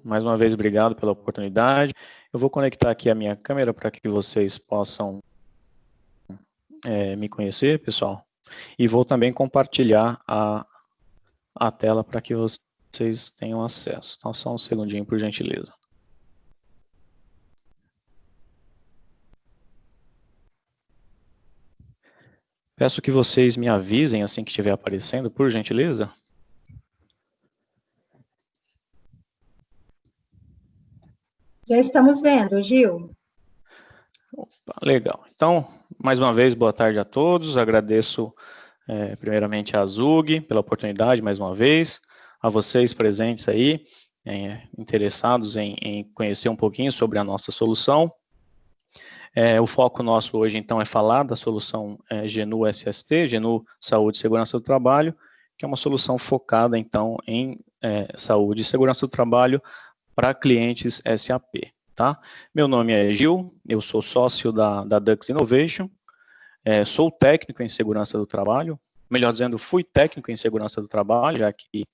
mais uma vez, obrigado pela oportunidade. Eu vou conectar aqui a minha câmera para que vocês possam me conhecer, pessoal. E vou também compartilhar a tela para que vocês tenham acesso. Então, só um segundinho, por gentileza. Peço que vocês me avisem assim que estiver aparecendo, por gentileza. Já estamos vendo, Gil. Opa, legal. Então, mais uma vez, boa tarde a todos. Agradeço primeiramente a Zug pela oportunidade, mais uma vez, a vocês presentes aí, interessados em conhecer um pouquinho sobre a nossa solução. O foco nosso hoje, então, é falar da solução GNU SST, GNU Saúde e Segurança do Trabalho, que é uma solução focada, então, em saúde e segurança do trabalho para clientes SAP. Tá? Meu nome é Gil, eu sou sócio da Dux Innovation, sou técnico em segurança do trabalho, melhor dizendo, fui técnico em segurança do trabalho, já que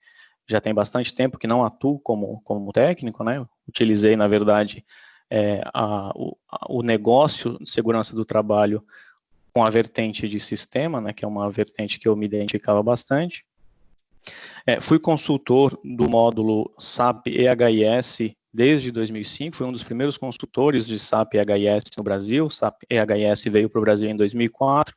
já tem bastante tempo que não atuo como técnico, né? Utilizei, na verdade, o negócio de segurança do trabalho com a vertente de sistema, né, que é uma vertente que eu me identificava bastante. Fui consultor do módulo SAP EHS desde 2005, fui um dos primeiros consultores de SAP EHS no Brasil. SAP EHS veio para o Brasil em 2004,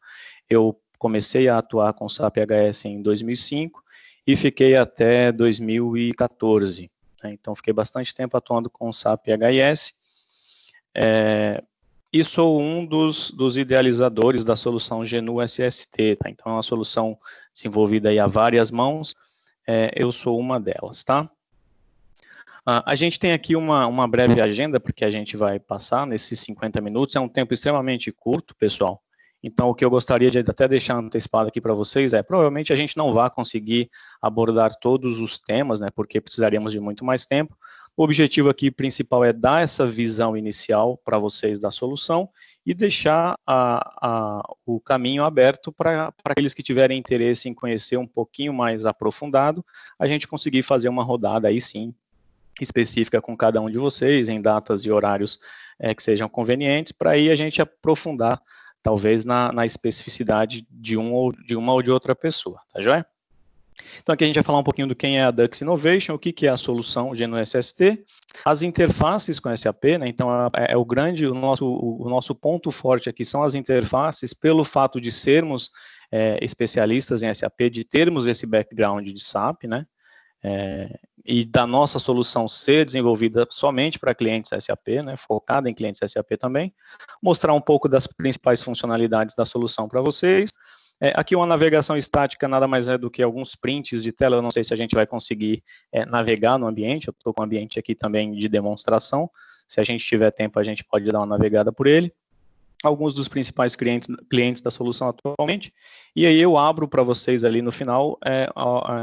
eu comecei a atuar com SAP EHS em 2005 e fiquei até 2014. Então, fiquei bastante tempo atuando com SAP EHS, e sou um dos idealizadores da solução GNU SST, tá? Então, é uma solução desenvolvida aí a várias mãos, eu sou uma delas, tá? A gente tem aqui uma breve agenda, porque a gente vai passar nesses 50 minutos, é um tempo extremamente curto, pessoal. Então, o que eu gostaria de até deixar antecipado aqui para vocês provavelmente a gente não vai conseguir abordar todos os temas, né, porque precisaríamos de muito mais tempo. O objetivo aqui principal é dar essa visão inicial para vocês da solução e deixar o caminho aberto para aqueles que tiverem interesse em conhecer um pouquinho mais aprofundado, a gente conseguir fazer uma rodada aí sim, específica com cada um de vocês, em datas e horários que sejam convenientes, para aí a gente aprofundar, talvez, na especificidade de uma ou de outra pessoa, tá joia? Então, aqui a gente vai falar um pouquinho do quem é a Dux Innovation, o que é a solução GNU SST, as interfaces com SAP, né? Então, o nosso ponto forte aqui são as interfaces, pelo fato de sermos especialistas em SAP, de termos esse background de SAP, né? E da nossa solução ser desenvolvida somente para clientes SAP, né, focada em clientes SAP também, mostrar um pouco das principais funcionalidades da solução para vocês. Aqui uma navegação estática nada mais é do que alguns prints de tela, eu não sei se a gente vai conseguir navegar no ambiente, eu estou com o ambiente aqui também de demonstração, se a gente tiver tempo a gente pode dar uma navegada por ele. Alguns dos principais clientes da solução atualmente, e aí eu abro para vocês ali no final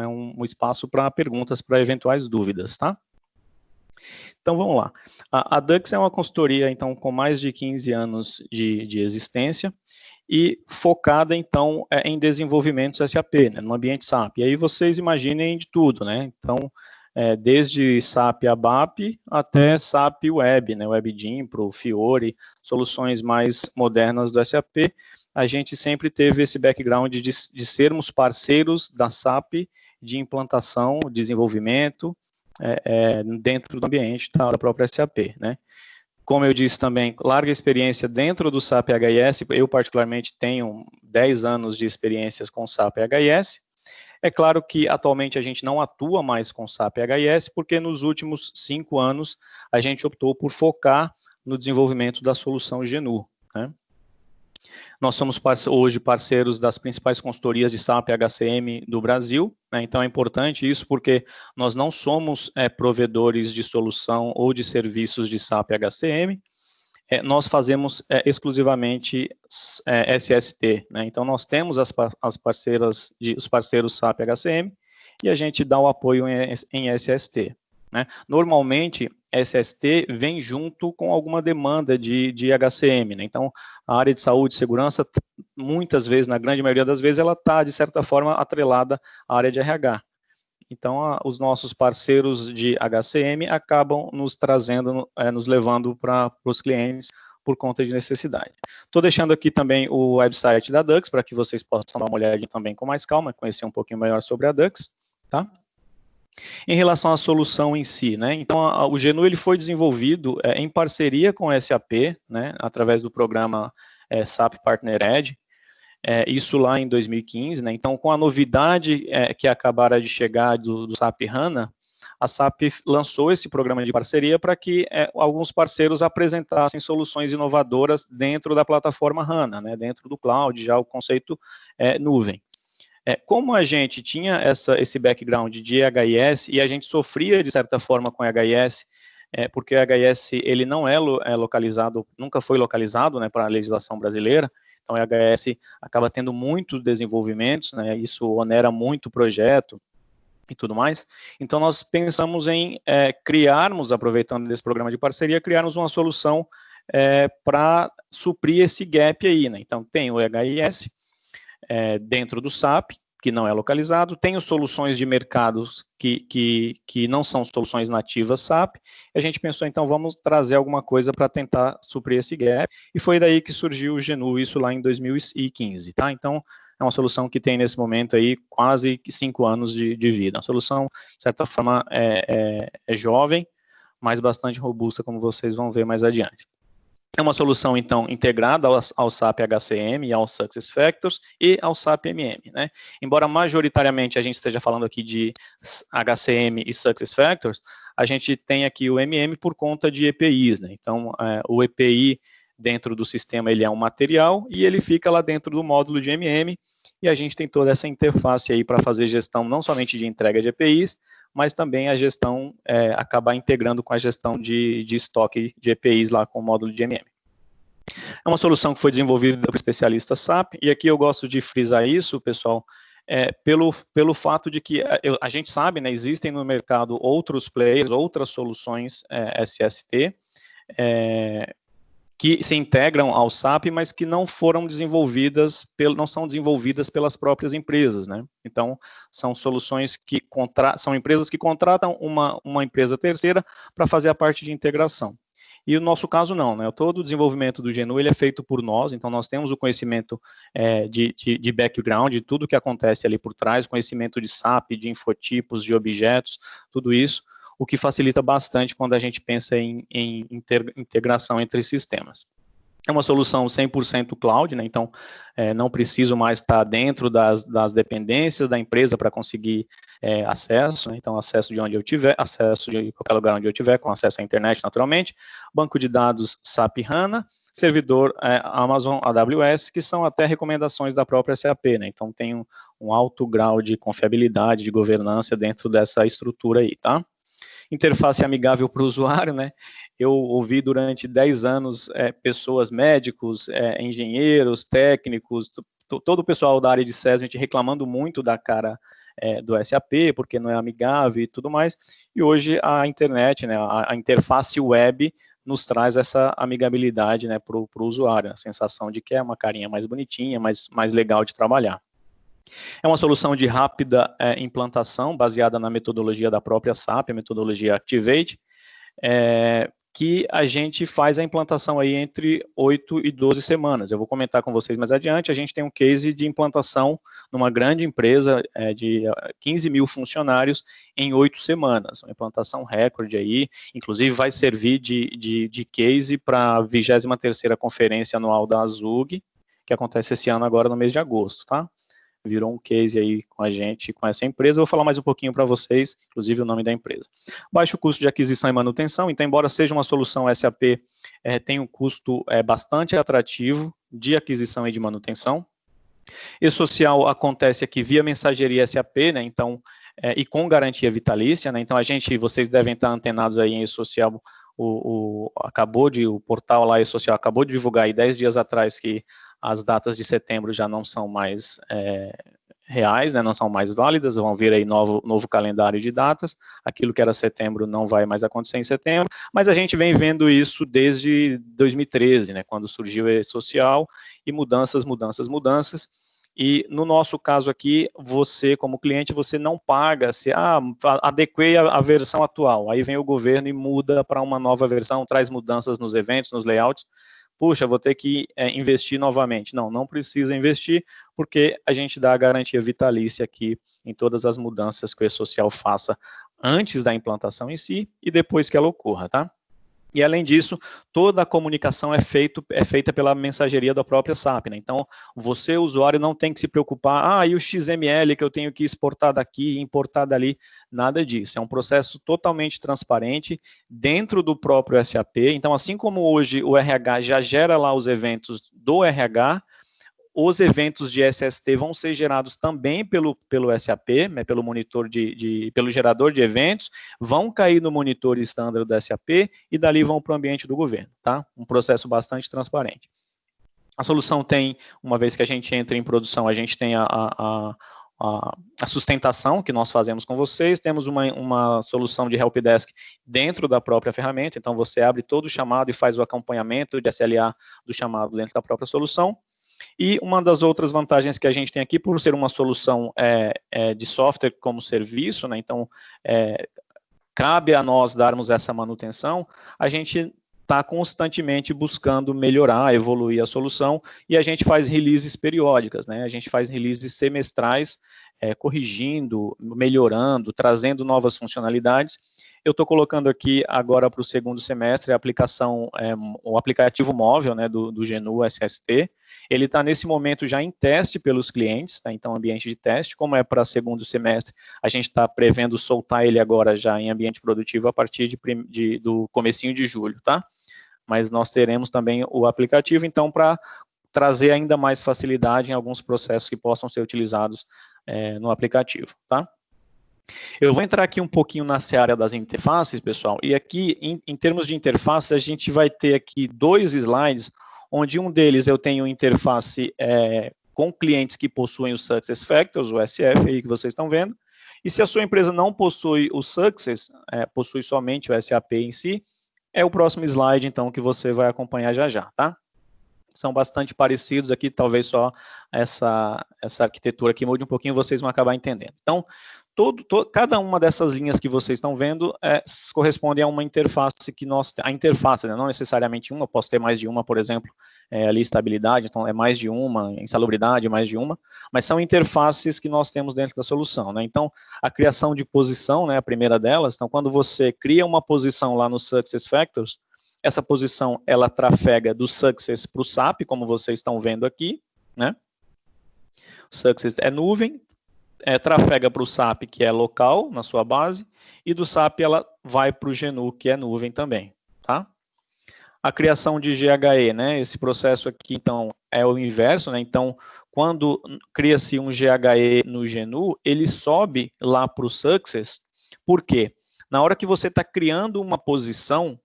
um espaço para perguntas, para eventuais dúvidas, tá? Então, vamos lá. A Dux é uma consultoria, então, com mais de 15 anos de existência, e focada, então, em desenvolvimentos SAP, né, no ambiente SAP. E aí vocês imaginem de tudo, né? Então, desde SAP ABAP até SAP Web, né, WebGIMPro, Fiori, soluções mais modernas do SAP, a gente sempre teve esse background de sermos parceiros da SAP de implantação, desenvolvimento, dentro do ambiente da própria SAP, né. Como eu disse também, larga experiência dentro do SAP HIS, eu particularmente tenho 10 anos de experiências com SAP HIS. É claro que atualmente a gente não atua mais com SAP HIS, porque nos últimos 5 anos a gente optou por focar no desenvolvimento da solução GNU, né? Nós somos hoje parceiros das principais consultorias de SAP HCM do Brasil, né? Então é importante isso porque nós não somos provedores de solução ou de serviços de SAP HCM, nós fazemos exclusivamente SST, né? Então nós temos os parceiros SAP HCM e a gente dá o apoio em SST, né? Normalmente SST vem junto com alguma demanda de HCM, né? Então a área de saúde e segurança, muitas vezes, na grande maioria das vezes, ela está de certa forma atrelada à área de RH. Então, os nossos parceiros de HCM acabam nos trazendo, nos levando para os clientes por conta de necessidade. Estou deixando aqui também o website da Dux, para que vocês possam dar uma olhadinha também com mais calma, conhecer um pouquinho melhor sobre a Dux, tá? Em relação à solução em si, né? Então, o GNU ele foi desenvolvido em parceria com o SAP, né? Através do programa SAP Partner Edge, isso lá em 2015, né? Então, com a novidade que acabara de chegar do SAP HANA, a SAP lançou esse programa de parceria para que alguns parceiros apresentassem soluções inovadoras dentro da plataforma HANA, né? Dentro do cloud, já o conceito nuvem. Como a gente tinha esse background de EHS e a gente sofria, de certa forma, com EHS, porque o EHS ele não é localizado, nunca foi localizado, né, para a legislação brasileira, então o EHS acaba tendo muitos desenvolvimentos, né, isso onera muito o projeto e tudo mais. Então nós pensamos em criarmos, aproveitando desse programa de parceria, criarmos uma solução para suprir esse gap aí, né. Então tem o EHS, dentro do SAP, que não é localizado, tem soluções de mercados que não são soluções nativas SAP, e a gente pensou, então, vamos trazer alguma coisa para tentar suprir esse gap, e foi daí que surgiu o GNU, isso lá em 2015, tá? Então, é uma solução que tem, nesse momento, aí, quase 5 anos de vida. A solução, de certa forma, é jovem, mas bastante robusta, como vocês vão ver mais adiante. É uma solução, então, integrada ao SAP HCM e ao SuccessFactors e ao SAP MM, né? Embora majoritariamente a gente esteja falando aqui de HCM e SuccessFactors, a gente tem aqui o MM por conta de EPIs, né? Então, o EPI dentro do sistema, ele é um material e ele fica lá dentro do módulo de MM, e a gente tem toda essa interface aí para fazer gestão não somente de entrega de EPIs, mas também a gestão, acabar integrando com a gestão de estoque de EPIs lá com o módulo de MM. É uma solução que foi desenvolvida por especialistas SAP, e aqui eu gosto de frisar isso, pessoal, pelo fato de que a gente sabe, né, existem no mercado outros players, outras soluções SST, que se integram ao SAP, mas que não foram desenvolvidas, não são desenvolvidas pelas próprias empresas, né? Então, são soluções que são empresas que contratam uma empresa terceira para fazer a parte de integração. E o nosso caso não, né? Todo o desenvolvimento do GNU ele é feito por nós, então nós temos o conhecimento de background, de tudo que acontece ali por trás, conhecimento de SAP, de infotipos, de objetos, tudo isso, o que facilita bastante quando a gente pensa em integração entre sistemas. É uma solução 100% cloud, né? Então não preciso mais estar dentro das dependências da empresa para conseguir acesso, né? Então acesso de onde eu tiver, acesso de qualquer lugar onde eu tiver, com acesso à internet naturalmente, banco de dados SAP HANA, servidor Amazon AWS, que são até recomendações da própria SAP, né? Então tem um alto grau de confiabilidade, de governança dentro dessa estrutura aí, tá? Interface amigável para o usuário, né? Eu ouvi durante 10 anos pessoas, médicos, engenheiros, técnicos, todo o pessoal da área de SESMIT reclamando muito da cara do SAP, porque não é amigável e tudo mais, e hoje a internet, né, a interface web nos traz essa amigabilidade, né, para o usuário, a sensação de que é uma carinha mais bonitinha, mais legal de trabalhar. É uma solução de rápida implantação, baseada na metodologia da própria SAP, a metodologia Activate, que a gente faz a implantação aí entre 8 e 12 semanas. Eu vou comentar com vocês mais adiante. A gente tem um case de implantação numa grande empresa de 15 mil funcionários em 8 semanas, uma implantação recorde aí, inclusive vai servir de case para a 23ª Conferência Anual da Azug, que acontece esse ano agora no mês de agosto, tá? Virou um case aí com a gente, com essa empresa. Eu vou falar mais um pouquinho para vocês, inclusive o nome da empresa. Baixo custo de aquisição e manutenção, então, embora seja uma solução SAP, tem um custo bastante atrativo de aquisição e de manutenção. E-social acontece aqui via mensageria SAP, né, então, e com garantia vitalícia, né, então vocês devem estar antenados aí em E-social, o portal lá E-social acabou de divulgar aí 10 dias atrás que as datas de setembro já não são mais reais, né, não são mais válidas, vão vir aí novo calendário de datas, aquilo que era setembro não vai mais acontecer em setembro, mas a gente vem vendo isso desde 2013, né, quando surgiu o E-social, e mudanças, E no nosso caso aqui, você, como cliente, você não paga, se adequei a versão atual, aí vem o governo e muda para uma nova versão, traz mudanças nos eventos, nos layouts, puxa, vou ter que investir novamente. Não, não precisa investir, porque a gente dá a garantia vitalícia aqui em todas as mudanças que o E-Social faça antes da implantação em si e depois que ela ocorra, tá? E, além disso, toda a comunicação é feita pela mensageria da própria SAP, né? Então, você, usuário, não tem que se preocupar, e o XML que eu tenho que exportar daqui, importar dali, nada disso. É um processo totalmente transparente dentro do próprio SAP. Então, assim como hoje o RH já gera lá os eventos do RH, os eventos de SST vão ser gerados também pelo SAP, né, pelo monitor pelo gerador de eventos, vão cair no monitor standard do SAP e dali vão para o ambiente do governo, tá? Um processo bastante transparente. A solução tem, uma vez que a gente entra em produção, a gente tem a sustentação que nós fazemos com vocês, temos uma solução de helpdesk dentro da própria ferramenta, então você abre todo o chamado e faz o acompanhamento de SLA do chamado dentro da própria solução. E uma das outras vantagens que a gente tem aqui, por ser uma solução de software como serviço, né, então cabe a nós darmos essa manutenção, a gente está constantemente buscando melhorar, evoluir a solução, e a gente faz releases periódicas, né, a gente faz releases semestrais, corrigindo, melhorando, trazendo novas funcionalidades. Eu estou colocando aqui agora para o segundo semestre a aplicação, o aplicativo móvel, né, do GNU SST. Ele está nesse momento já em teste pelos clientes, tá? Então ambiente de teste, como é para segundo semestre, a gente está prevendo soltar ele agora já em ambiente produtivo a partir do comecinho de julho, tá? Mas nós teremos também o aplicativo, então, para trazer ainda mais facilidade em alguns processos que possam ser utilizados no aplicativo, tá? Eu vou entrar aqui um pouquinho na área das interfaces, pessoal, e aqui, em termos de interface, a gente vai ter aqui 2 slides, onde um deles eu tenho interface com clientes que possuem o SuccessFactors, o SF, aí que vocês estão vendo, e se a sua empresa não possui o Success, possui somente o SAP em si, é o próximo slide, então, que você vai acompanhar já, tá? São bastante parecidos aqui, talvez só essa arquitetura aqui mude um pouquinho, vocês vão acabar entendendo. Então, cada uma dessas linhas que vocês estão vendo corresponde a uma interface que nós temos. A interface, né, não necessariamente uma, posso ter mais de uma, por exemplo, ali estabilidade, então é mais de uma, insalubridade, mais de uma, mas são interfaces que nós temos dentro da solução, né? Então, a criação de posição, né, a primeira delas, então quando você cria uma posição lá no SuccessFactors, essa posição, ela trafega do Success para o SAP, como vocês estão vendo aqui, né? Success é nuvem, trafega para o SAP, que é local, na sua base, e do SAP ela vai para o GNU, que é nuvem também, tá? A criação de GHE, né? Esse processo aqui, então, é o inverso, né? Então, quando cria-se um GHE no GNU, ele sobe lá para o Success, por quê? Na hora que você está criando uma posição,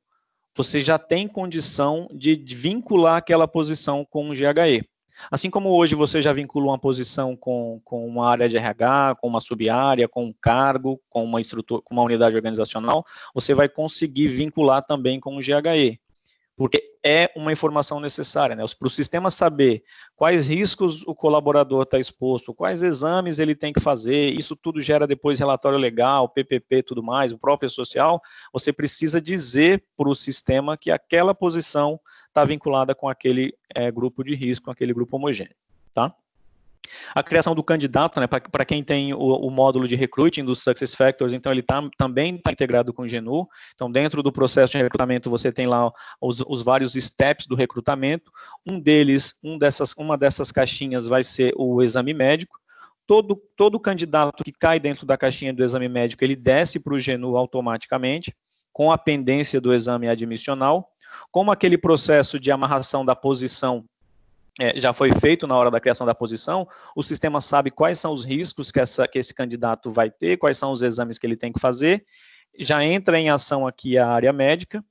você já tem condição de vincular aquela posição com o GHE. Assim como hoje você já vincula uma posição com uma área de RH, com uma sub-área, com um cargo, com uma estrutura, com uma unidade organizacional, você vai conseguir vincular também com o GHE, porque é uma informação necessária, né? Para o sistema saber quais riscos o colaborador está exposto, quais exames ele tem que fazer, isso tudo gera depois relatório legal, PPP e tudo mais, o próprio social, você precisa dizer para o sistema que aquela posição está vinculada com aquele grupo de risco, com aquele grupo homogêneo, tá? A criação do candidato, né, para quem tem o módulo de recruiting dos SuccessFactors, então ele também está integrado com o GNU, então dentro do processo de recrutamento você tem lá os vários steps do recrutamento, uma dessas caixinhas vai ser o exame médico, todo candidato que cai dentro da caixinha do exame médico, ele desce para o GNU automaticamente, com a pendência do exame admissional, como aquele processo de amarração da posição já foi feito na hora da criação da posição, o sistema sabe quais são os riscos que esse candidato vai ter, quais são os exames que ele tem que fazer, já entra em ação aqui a área médica,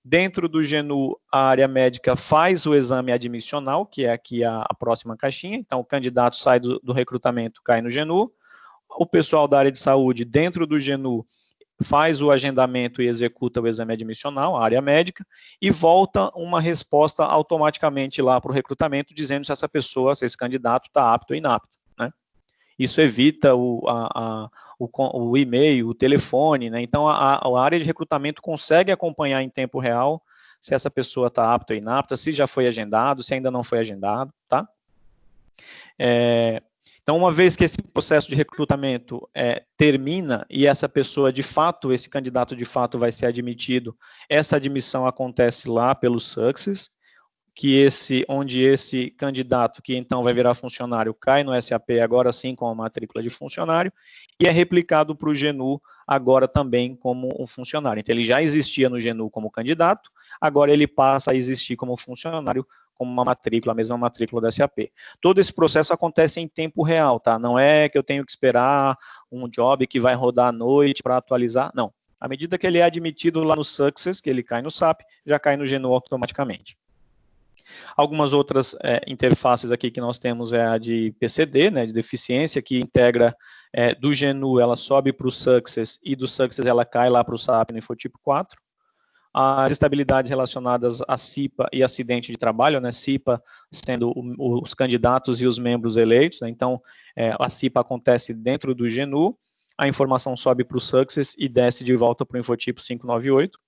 dentro do GNU a área médica faz o exame admissional, que é aqui a próxima caixinha, então o candidato sai do recrutamento, cai no GNU, o pessoal da área de saúde dentro do GNU faz o agendamento e executa o exame admissional, a área médica, e volta uma resposta automaticamente lá para o recrutamento, dizendo se essa pessoa, se esse candidato está apto ou inapto, né? Isso evita o e-mail, o telefone, né? Então, a área de recrutamento consegue acompanhar em tempo real se essa pessoa está apta ou inapta, se já foi agendado, se ainda não foi agendado, tá? Então, uma vez que esse processo de recrutamento termina e essa pessoa, de fato, esse candidato de fato vai ser admitido, essa admissão acontece lá pelo Success, onde esse candidato, que então vai virar funcionário, cai no SAP agora sim com a matrícula de funcionário, e é replicado para o GNU agora também como um funcionário. Então, ele já existia no GNU como candidato, agora ele passa a existir como funcionário, como uma matrícula, a mesma matrícula da SAP. Todo esse processo acontece em tempo real, tá? Não é que eu tenho que esperar um job que vai rodar à noite para atualizar, não. À medida que ele é admitido lá no Success, que ele cai no SAP, já cai no GNU automaticamente. Algumas outras interfaces aqui que nós temos é a de PCD, né, de deficiência, que integra do GNU, ela sobe para o Success, e do Success ela cai lá para o SAP no Infotipo 4. As estabilidades relacionadas a CIPA e acidente de trabalho, né, CIPA sendo os candidatos e os membros eleitos, né, então a CIPA acontece dentro do GNU, a informação sobe para o Success e desce de volta para o Infotipo 598.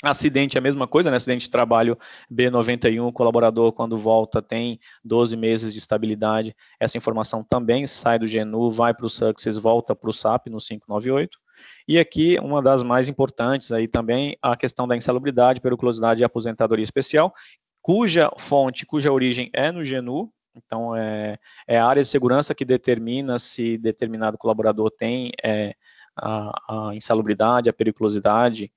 Acidente é a mesma coisa, né? Acidente de trabalho B91, o colaborador quando volta tem 12 meses de estabilidade, essa informação também sai do GNU, vai para o Success, volta para o SAP no 598. E aqui, uma das mais importantes aí também, a questão da insalubridade, periculosidade e aposentadoria especial, cuja fonte, cuja origem é no GNU, então é a área de segurança que determina se determinado colaborador tem a insalubridade, a periculosidade,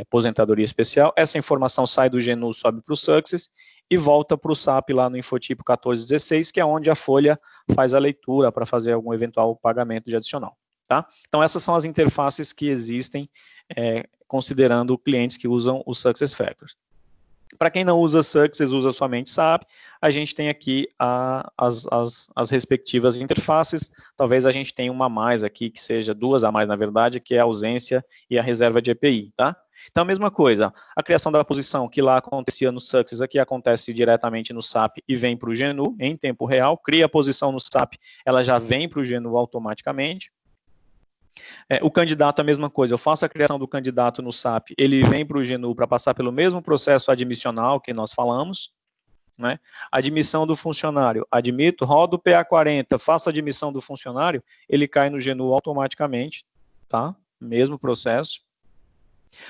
aposentadoria especial. Essa informação sai do GNU, sobe para o Success e volta para o SAP lá no Infotipo 1416, que é onde a Folha faz a leitura para fazer algum eventual pagamento de adicional. Tá? Então, essas são as interfaces que existem, considerando clientes que usam o SuccessFactors. Para quem não usa Success, usa somente SAP, a gente tem aqui as respectivas interfaces. Talvez a gente tenha uma a mais aqui, que seja duas a mais, na verdade, que é a ausência e a reserva de EPI, tá? Então, a mesma coisa, a criação da posição que lá acontecia no Success, aqui acontece diretamente no SAP e vem para o GNU em tempo real, cria a posição no SAP, ela já vem para o GNU automaticamente. O candidato, a mesma coisa, eu faço a criação do candidato no SAP, ele vem para o GNU para passar pelo mesmo processo admissional que nós falamos, né? Admissão do funcionário, admito, rodo o PA40, faço a admissão do funcionário, ele cai no GNU automaticamente, tá? Mesmo processo.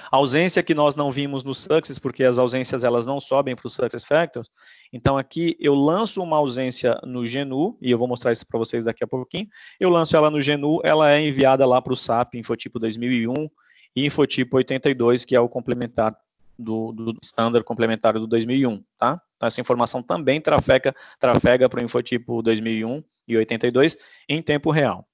A ausência que nós não vimos no Success, porque as ausências elas não sobem para o SuccessFactors, então aqui eu lanço uma ausência no GNU, e eu vou mostrar isso para vocês daqui a pouquinho, eu lanço ela no GNU, ela é enviada lá para o SAP, Infotipo 2001 e Infotipo 82, que é o complementar do standard complementar do 2001, tá? Então essa informação também trafega para o Infotipo 2001 e 82 em tempo real.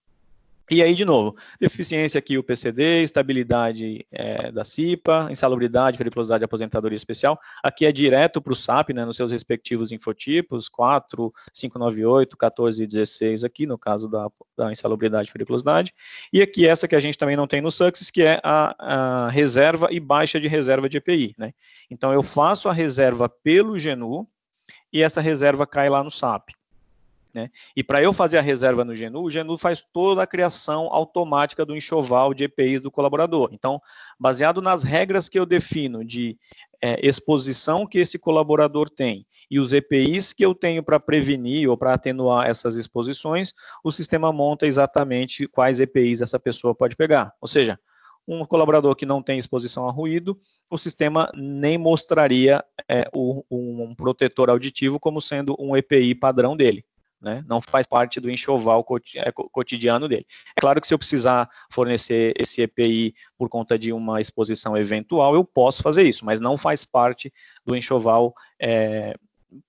E aí, de novo, deficiência aqui o PCD, estabilidade da CIPA, insalubridade, periculosidade e aposentadoria especial. Aqui é direto para o SAP, né, nos seus respectivos infotipos, 4, 598, 14 e 16 aqui, no caso da insalubridade e periculosidade. E aqui essa que a gente também não tem no Success, que é a reserva e baixa de reserva de EPI, né? Então, eu faço a reserva pelo GNU e essa reserva cai lá no SAP. Né? E para eu fazer a reserva no GNU, o GNU faz toda a criação automática do enxoval de EPIs do colaborador. Então, baseado nas regras que eu defino de exposição que esse colaborador tem e os EPIs que eu tenho para prevenir ou para atenuar essas exposições, o sistema monta exatamente quais EPIs essa pessoa pode pegar. Ou seja, um colaborador que não tem exposição a ruído, o sistema nem mostraria um protetor auditivo como sendo um EPI padrão dele. Né? Não faz parte do enxoval cotidiano dele. É claro que se eu precisar fornecer esse EPI por conta de uma exposição eventual, eu posso fazer isso, mas não faz parte do enxoval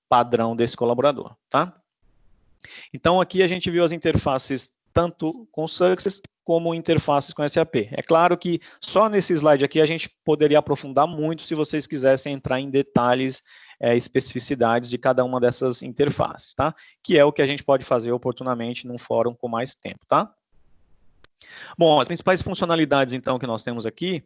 padrão desse colaborador. Tá? Então, aqui a gente viu as interfaces tanto com Success como interfaces com SAP. É claro que só nesse slide aqui a gente poderia aprofundar muito se vocês quisessem entrar em detalhes, especificidades de cada uma dessas interfaces, tá? Que é o que a gente pode fazer oportunamente num fórum com mais tempo, tá? Bom, as principais funcionalidades, então, que nós temos aqui,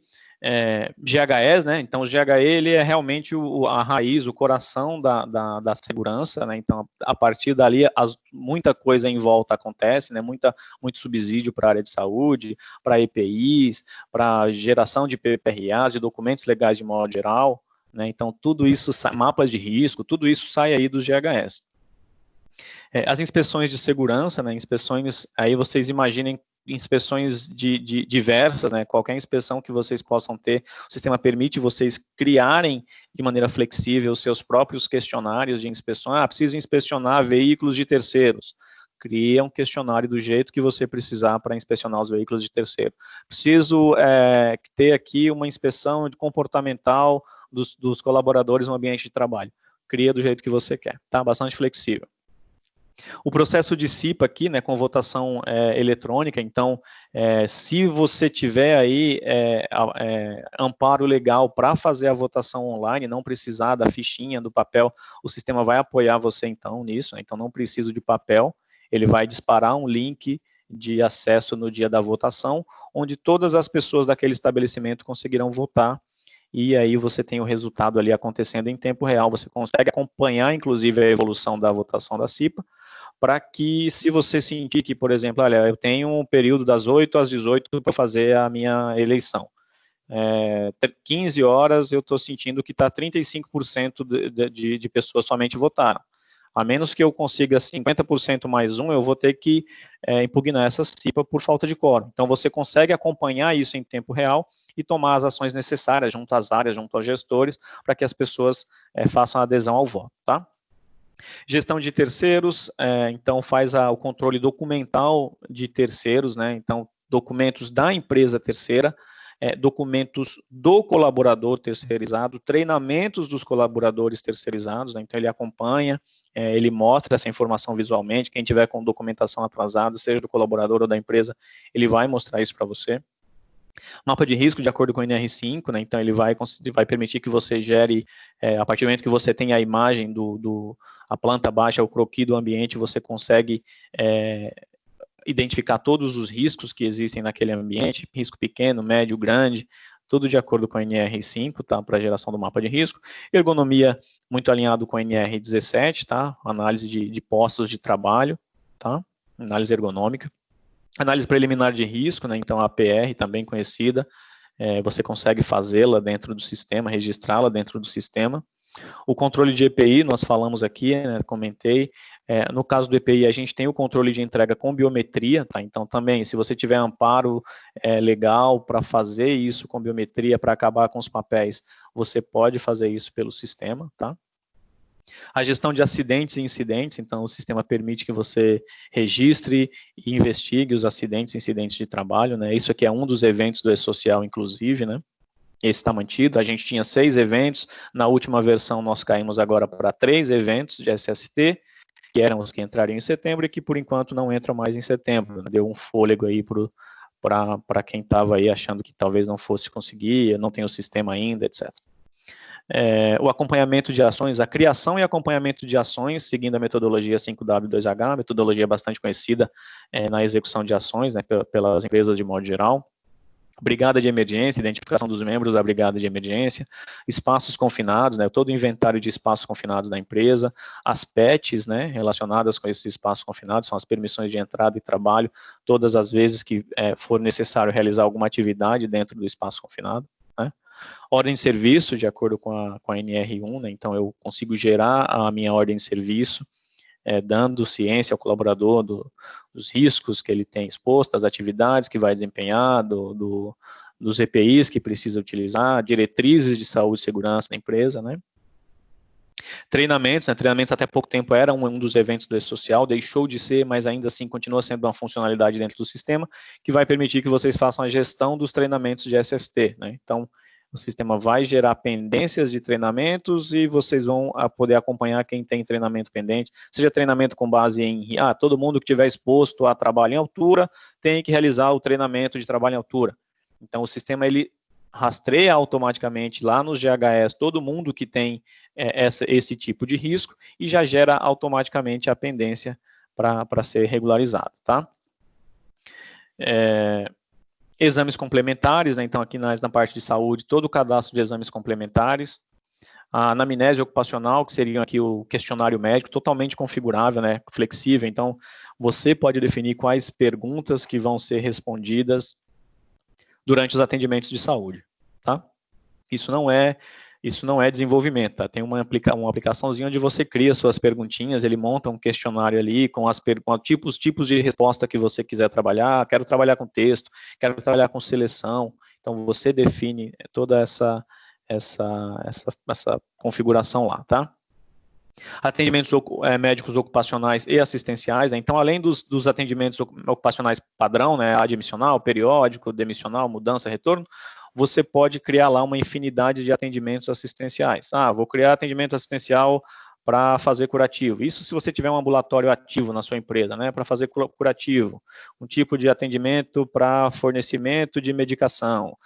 GHS, né? Então, o GHE, ele é realmente a raiz, o coração da segurança, né? Então, a partir dali, muita coisa em volta acontece, né? Muito subsídio para a área de saúde, para EPIs, para geração de PPRAs, de documentos legais de modo geral, né? Então, tudo isso, mapas de risco, tudo isso sai aí dos GHS. As inspeções de segurança, né? Inspeções, aí vocês imaginem inspeções diversas, né? Qualquer inspeção que vocês possam ter, o sistema permite vocês criarem de maneira flexível os seus próprios questionários de inspeção. Preciso inspecionar veículos de terceiros. Cria um questionário do jeito que você precisar para inspecionar os veículos de terceiro. Preciso ter aqui uma inspeção comportamental dos colaboradores no ambiente de trabalho. Cria do jeito que você quer, tá? Bastante flexível. O processo de CIPA aqui, né, com votação eletrônica, então, se você tiver aí amparo legal para fazer a votação online, não precisar da fichinha, do papel, o sistema vai apoiar você, então, nisso, né, então não precisa de papel, ele vai disparar um link de acesso no dia da votação, onde todas as pessoas daquele estabelecimento conseguirão votar, e aí você tem o resultado ali acontecendo em tempo real, você consegue acompanhar, inclusive, a evolução da votação da CIPA, para que, se você sentir que, por exemplo, olha, eu tenho um período das 8 às 18 para fazer a minha eleição, 15 horas eu estou sentindo que está 35% de pessoas somente votaram. A menos que eu consiga 50% mais um, eu vou ter que impugnar essa CIPA por falta de quórum. Então, você consegue acompanhar isso em tempo real e tomar as ações necessárias junto às áreas, junto aos gestores, para que as pessoas façam a adesão ao voto, tá? Gestão de terceiros, então faz o controle documental de terceiros, né? Então, documentos da empresa terceira, documentos do colaborador terceirizado, treinamentos dos colaboradores terceirizados, né? Então ele acompanha, ele mostra essa informação visualmente, quem tiver com documentação atrasada, seja do colaborador ou da empresa, ele vai mostrar isso para você. Mapa de risco de acordo com o NR5, né? Então ele vai permitir que você gere, a partir do momento que você tem a imagem a planta baixa, o croquis do ambiente, você consegue identificar todos os riscos que existem naquele ambiente, risco pequeno, médio, grande, tudo de acordo com a NR5, tá, para geração do mapa de risco. Ergonomia muito alinhado com a NR17, tá, análise de postos de trabalho, tá, análise ergonômica. Análise preliminar de risco, né, então a APR, também conhecida, você consegue fazê-la dentro do sistema, registrá-la dentro do sistema. O controle de EPI, nós falamos aqui, né, comentei, no caso do EPI, a gente tem o controle de entrega com biometria, tá? Então também, se você tiver amparo legal para fazer isso com biometria, para acabar com os papéis, você pode fazer isso pelo sistema, tá? A gestão de acidentes e incidentes, então o sistema permite que você registre e investigue os acidentes e incidentes de trabalho, né? Isso aqui é um dos eventos do E-Social, inclusive, né? Esse está mantido, a gente tinha 6 eventos, na última versão nós caímos agora para 3 eventos de SST, que eram os que entrariam em setembro e que por enquanto não entram mais em setembro, né? Deu um fôlego aí para quem estava aí achando que talvez não fosse conseguir, não tem o sistema ainda, etc. O acompanhamento de ações, a criação e acompanhamento de ações, seguindo a metodologia 5W2H, metodologia bastante conhecida na execução de ações, né, pelas empresas de modo geral. Brigada de emergência, identificação dos membros da brigada de emergência, espaços confinados, né, todo o inventário de espaços confinados da empresa, as PETs, né, relacionadas com esses espaços confinados, são as permissões de entrada e trabalho, todas as vezes que for necessário realizar alguma atividade dentro do espaço confinado, né. Ordem de serviço, de acordo com a NR1, né, então eu consigo gerar a minha ordem de serviço, dando ciência ao colaborador dos riscos que ele tem exposto, das atividades que vai desempenhar, dos EPIs que precisa utilizar, diretrizes de saúde e segurança da empresa, né? Treinamentos, né? Treinamentos até pouco tempo era um dos eventos do E-Social, deixou de ser, mas ainda assim continua sendo uma funcionalidade dentro do sistema, que vai permitir que vocês façam a gestão dos treinamentos de SST, né? Então, o sistema vai gerar pendências de treinamentos e vocês vão poder acompanhar quem tem treinamento pendente, seja treinamento com base em, todo mundo que estiver exposto a trabalho em altura tem que realizar o treinamento de trabalho em altura. Então, o sistema, ele rastreia automaticamente lá nos GHS todo mundo que tem esse tipo de risco e já gera automaticamente a pendência para ser regularizado, tá? Exames complementares, né? Então aqui na parte de saúde, todo o cadastro de exames complementares. A anamnese ocupacional, que seria aqui o questionário médico, totalmente configurável, né? Flexível. Então, você pode definir quais perguntas que vão ser respondidas durante os atendimentos de saúde, tá? Isso não é desenvolvimento, tá? Tem uma aplicaçãozinha onde você cria suas perguntinhas, ele monta um questionário ali com tipos de resposta que você quiser trabalhar. Quero trabalhar com texto, quero trabalhar com seleção. Então, você define toda essa configuração lá, tá? Atendimentos médicos ocupacionais e assistenciais, né? Então, além dos atendimentos ocupacionais padrão, né, admissional, periódico, demissional, mudança, retorno, você pode criar lá uma infinidade de atendimentos assistenciais. Vou criar atendimento assistencial para fazer curativo. Isso se você tiver um ambulatório ativo na sua empresa, né, para fazer curativo. Um tipo de atendimento para fornecimento de medicação.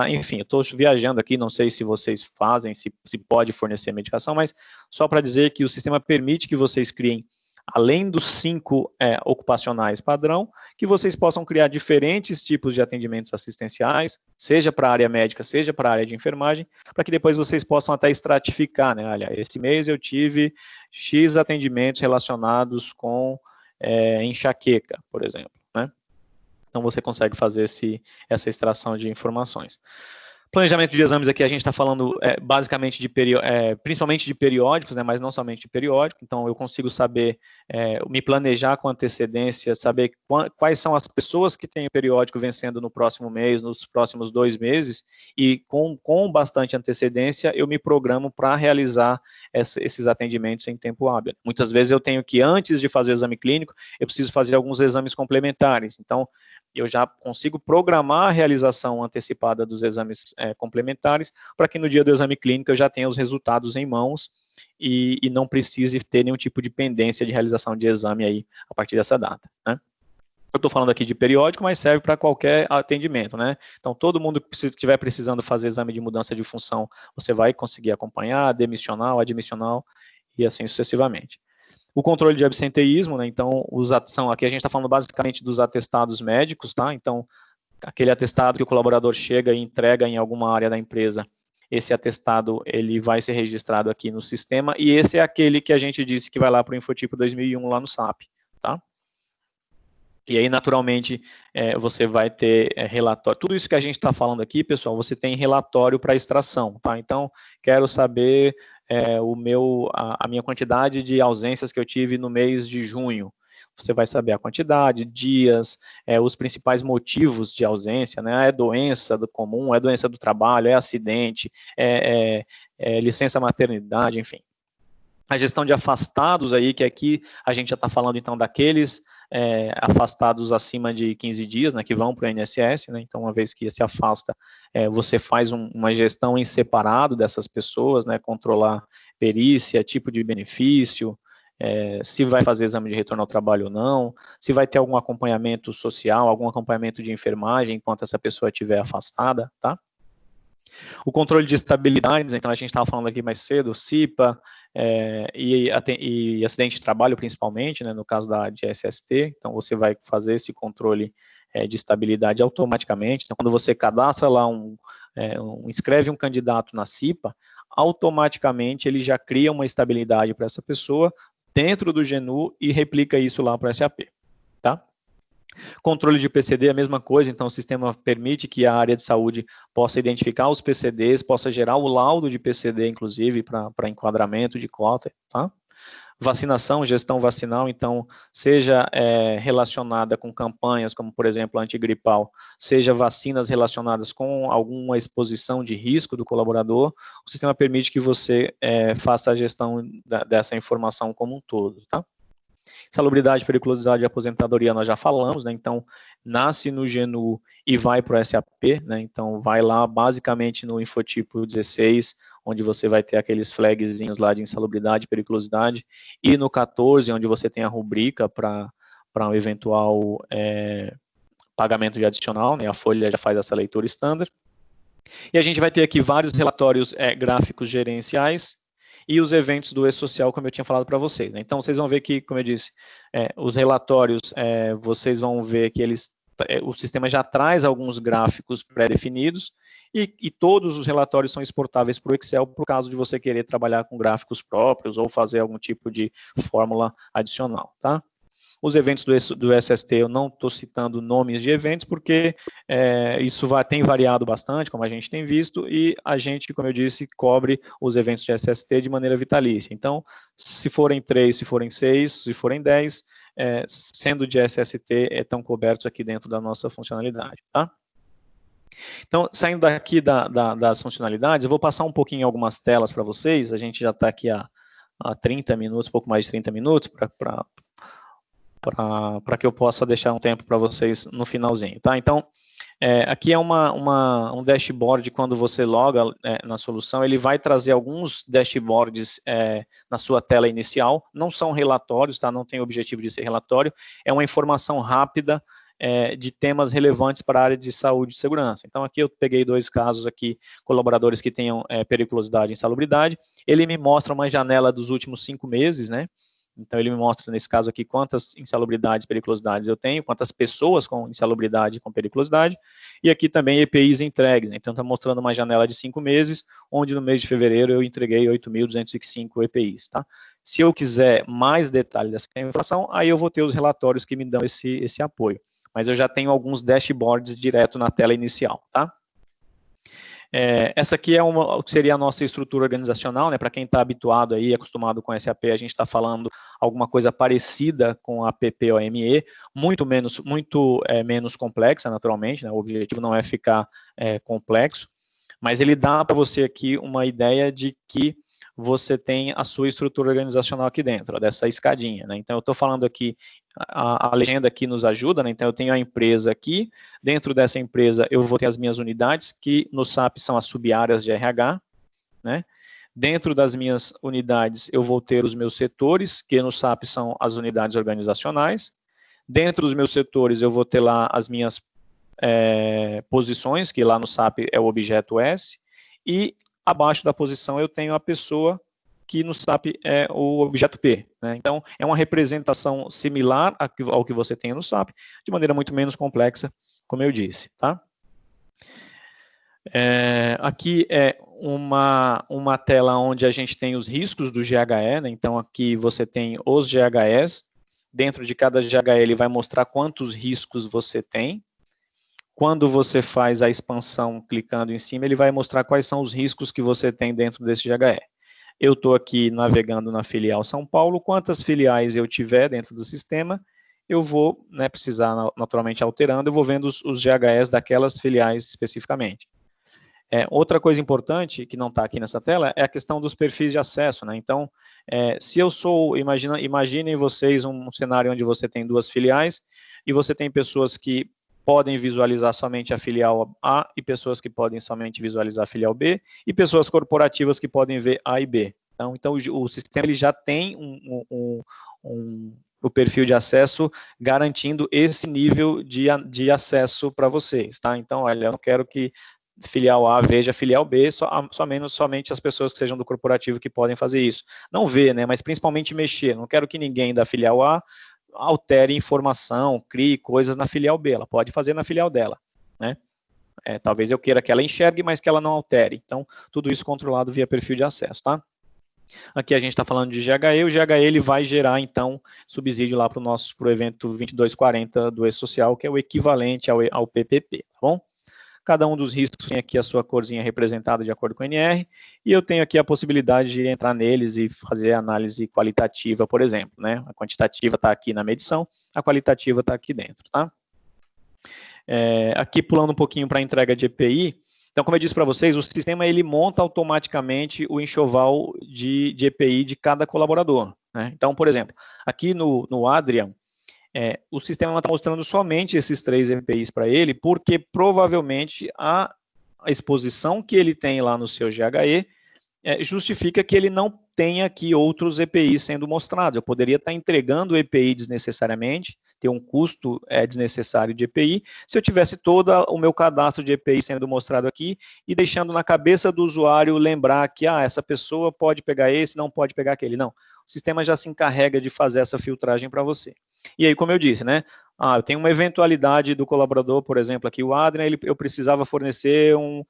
Enfim, eu estou viajando aqui, não sei se vocês fazem, se pode fornecer medicação, mas só para dizer que o sistema permite que vocês criem, além dos 5 ocupacionais padrão, que vocês possam criar diferentes tipos de atendimentos assistenciais, seja para a área médica, seja para a área de enfermagem, para que depois vocês possam até estratificar, né? Olha, esse mês eu tive X atendimentos relacionados com enxaqueca, por exemplo, né? Então você consegue fazer essa extração de informações. Planejamento de exames aqui a gente está falando basicamente principalmente de periódicos, né, mas não somente de periódico. Então eu consigo saber, me planejar com antecedência, saber quais são as pessoas que têm o periódico vencendo no próximo mês, nos próximos 2 meses, e com bastante antecedência eu me programo para realizar esses atendimentos em tempo hábil. Muitas vezes eu tenho que, antes de fazer o exame clínico, eu preciso fazer alguns exames complementares. Então eu já consigo programar a realização antecipada dos exames complementares, para que no dia do exame clínico eu já tenha os resultados em mãos e não precise ter nenhum tipo de pendência de realização de exame aí a partir dessa data, né? Eu estou falando aqui de periódico, mas serve para qualquer atendimento, né? Então, todo mundo que estiver precisando fazer exame de mudança de função, você vai conseguir acompanhar, demissional, admissional e assim sucessivamente. O controle de absenteísmo, né? Então, aqui a gente está falando basicamente dos atestados médicos, tá? Então, aquele atestado que o colaborador chega e entrega em alguma área da empresa, esse atestado ele vai ser registrado aqui no sistema, e esse é aquele que a gente disse que vai lá para o Infotipo 2001 lá no SAP, tá? E aí, naturalmente, você vai ter relatório. Tudo isso que a gente está falando aqui, pessoal, você tem relatório para extração, tá? Então, quero saber a minha quantidade de ausências que eu tive no mês de junho. Você vai saber a quantidade, dias, os principais motivos de ausência, né? É doença do comum, é doença do trabalho, é acidente, licença maternidade, enfim. A gestão de afastados aí, que aqui a gente já está falando então daqueles afastados acima de 15 dias, né, que vão para o INSS, né? Então uma vez que se afasta, você faz uma gestão em separado dessas pessoas, né, controlar perícia, tipo de benefício, se vai fazer exame de retorno ao trabalho ou não, se vai ter algum acompanhamento social, algum acompanhamento de enfermagem enquanto essa pessoa estiver afastada, tá? O controle de estabilidades, então a gente estava falando aqui mais cedo, CIPA e acidente de trabalho principalmente, né, no caso de SST, então você vai fazer esse controle de estabilidade automaticamente. Então quando você cadastra lá inscreve um candidato na CIPA, automaticamente ele já cria uma estabilidade para essa pessoa dentro do GNU e replica isso lá para o SAP, tá? Controle de PCD é a mesma coisa, então o sistema permite que a área de saúde possa identificar os PCDs, possa gerar o laudo de PCD, inclusive, para enquadramento de cota, tá? Vacinação, gestão vacinal, então, seja relacionada com campanhas, como, por exemplo, a antigripal, seja vacinas relacionadas com alguma exposição de risco do colaborador, o sistema permite que você faça a gestão dessa informação como um todo, tá? Salubridade, periculosidade e aposentadoria nós já falamos, né? Então nasce no GNU e vai para o SAP, né? Então vai lá basicamente no Infotipo 16, onde você vai ter aqueles flagzinhos lá de insalubridade, periculosidade, e no 14, onde você tem a rubrica para um eventual pagamento de adicional, né? A folha já faz essa leitura standard. E a gente vai ter aqui vários relatórios gráficos gerenciais, e os eventos do E-Social, como eu tinha falado para vocês, né? Então, vocês vão ver que, como eu disse, os relatórios, vocês vão ver que eles o sistema já traz alguns gráficos pré-definidos e todos os relatórios são exportáveis para o Excel, por caso de você querer trabalhar com gráficos próprios ou fazer algum tipo de fórmula adicional, tá? Os eventos do SST, eu não estou citando nomes de eventos, porque isso tem variado bastante, como a gente tem visto, e a gente, como eu disse, cobre os eventos de SST de maneira vitalícia. Então, se forem 3, se forem 6, se forem 10, sendo de SST, estão cobertos aqui dentro da nossa funcionalidade, tá? Então, saindo daqui das funcionalidades, eu vou passar um pouquinho algumas telas para vocês, a gente já está aqui há 30 minutos, pouco mais de 30 minutos, para que eu possa deixar um tempo para vocês no finalzinho, tá? Então, aqui é um dashboard, quando você loga na solução, ele vai trazer alguns dashboards na sua tela inicial, não são relatórios, tá? Não tem o objetivo de ser relatório, é uma informação rápida de temas relevantes para a área de saúde e segurança. Então, aqui eu peguei 2 casos aqui, colaboradores que tenham periculosidade e insalubridade, ele me mostra uma janela dos últimos 5 meses, né? Então, ele me mostra, nesse caso aqui, quantas insalubridades e periculosidades eu tenho, quantas pessoas com insalubridade e com periculosidade, e aqui também EPIs entregues, né? Então, está mostrando uma janela de 5 meses, onde no mês de fevereiro eu entreguei 8.205 EPIs, tá? Se eu quiser mais detalhes dessa informação, aí eu vou ter os relatórios que me dão esse apoio. Mas eu já tenho alguns dashboards direto na tela inicial, tá? Essa aqui seria a nossa estrutura organizacional, né? Para quem está habituado aí, acostumado com SAP, a gente está falando alguma coisa parecida com a PPOME, muito menos complexa, naturalmente, né? O objetivo não é ficar complexo, mas ele dá para você aqui uma ideia de que você tem a sua estrutura organizacional aqui dentro, dessa escadinha, né? Então, eu estou falando aqui, a legenda aqui nos ajuda, né? Então, eu tenho a empresa aqui, dentro dessa empresa eu vou ter as minhas unidades, que no SAP são as sub-áreas de RH, né? Dentro das minhas unidades eu vou ter os meus setores, que no SAP são as unidades organizacionais. Dentro dos meus setores eu vou ter lá as minhas posições, que lá no SAP é o objeto S, e abaixo da posição eu tenho a pessoa, que no SAP é o objeto P, né? Então, é uma representação similar ao que você tem no SAP, de maneira muito menos complexa, como eu disse, tá? Aqui é uma tela onde a gente tem os riscos do GHE, né? Então, aqui você tem os GHEs, dentro de cada GHE ele vai mostrar quantos riscos você tem. Quando você faz a expansão clicando em cima, ele vai mostrar quais são os riscos que você tem dentro desse GHE. Eu estou aqui navegando na filial São Paulo, quantas filiais eu tiver dentro do sistema, eu vou precisar naturalmente alterando, eu vou vendo os GHEs daquelas filiais especificamente. Outra coisa importante, que não está aqui nessa tela, é a questão dos perfis de acesso, né? Então, se eu sou, imaginem vocês um cenário onde você tem 2 filiais, e você tem pessoas que podem visualizar somente a filial A e pessoas que podem somente visualizar a filial B e pessoas corporativas que podem ver A e B. Então o sistema ele já tem o perfil de acesso garantindo esse nível de acesso para vocês, tá? Então, olha, eu não quero que filial A veja filial B, somente as pessoas que sejam do corporativo que podem fazer isso. Não ver, né, mas principalmente mexer. Não quero que ninguém da filial A altere informação, crie coisas na filial B, ela pode fazer na filial dela, né? Talvez eu queira que ela enxergue, mas que ela não altere. Então, tudo isso controlado via perfil de acesso, tá? Aqui a gente está falando de GHE, o GHE ele vai gerar, então, subsídio lá para o evento 2240 do E-Social, que é o equivalente ao PPP, tá bom? Cada um dos riscos tem aqui a sua corzinha representada de acordo com o NR, e eu tenho aqui a possibilidade de entrar neles e fazer análise qualitativa, por exemplo, né? A quantitativa está aqui na medição, a qualitativa está aqui dentro, tá? Aqui pulando um pouquinho para a entrega de EPI, então, como eu disse para vocês, o sistema ele monta automaticamente o enxoval de EPI de cada colaborador, né? Então, por exemplo, aqui no Adrian, o sistema está mostrando somente esses 3 EPIs para ele, porque provavelmente a exposição que ele tem lá no seu GHE justifica que ele não tenha aqui outros EPIs sendo mostrados. Eu poderia estar entregando o EPI desnecessariamente, ter um custo desnecessário de EPI, se eu tivesse todo o meu cadastro de EPI sendo mostrado aqui e deixando na cabeça do usuário lembrar que essa pessoa pode pegar esse, não pode pegar aquele. Não, o sistema já se encarrega de fazer essa filtragem para você. E aí, como eu disse, né, eu tenho uma eventualidade do colaborador, por exemplo, aqui o Adrian, eu precisava fornecer um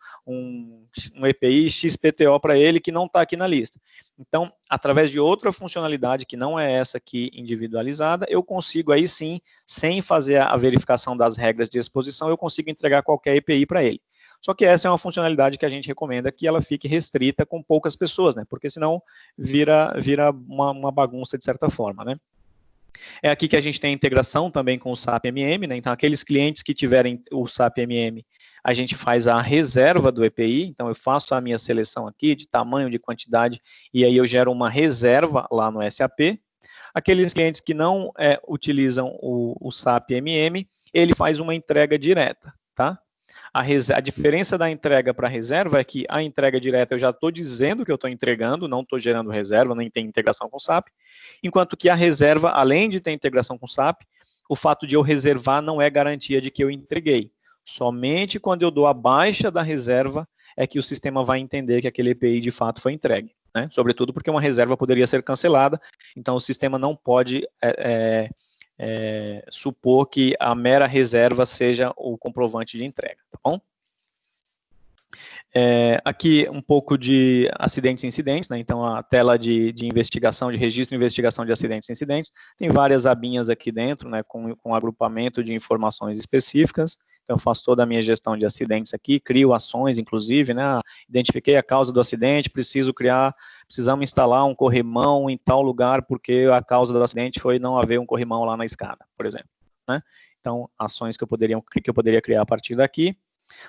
EPI XPTO para ele que não está aqui na lista. Então, através de outra funcionalidade, que não é essa aqui individualizada, eu consigo aí sim, sem fazer a verificação das regras de exposição, eu consigo entregar qualquer EPI para ele. Só que essa é uma funcionalidade que a gente recomenda que ela fique restrita com poucas pessoas, né? Porque senão vira uma bagunça de certa forma, né? É aqui que a gente tem a integração também com o SAP MM, né? Então, aqueles clientes que tiverem o SAP MM, a gente faz a reserva do EPI, então eu faço a minha seleção aqui de tamanho, de quantidade, e aí eu gero uma reserva lá no SAP. Aqueles clientes que não utilizam o SAP MM, ele faz uma entrega direta, tá? A diferença da entrega para a reserva é que a entrega direta eu já estou dizendo que eu estou entregando, não estou gerando reserva, nem tem integração com o SAP, enquanto que a reserva, além de ter integração com o SAP, o fato de eu reservar não é garantia de que eu entreguei. Somente quando eu dou a baixa da reserva é que o sistema vai entender que aquele EPI de fato foi entregue, né? Sobretudo porque uma reserva poderia ser cancelada, então o sistema não pode supor que a mera reserva seja o comprovante de entrega, tá bom? Aqui um pouco de acidentes e incidentes, né? Então a tela de investigação, de registro e investigação de acidentes e incidentes, tem várias abinhas aqui dentro, né, com agrupamento de informações específicas. Então eu faço toda a minha gestão de acidentes aqui, crio ações, inclusive, né, identifiquei a causa do acidente, precisamos instalar um corrimão em tal lugar, porque a causa do acidente foi não haver um corrimão lá na escada, por exemplo, né? Então, ações que eu poderia criar a partir daqui.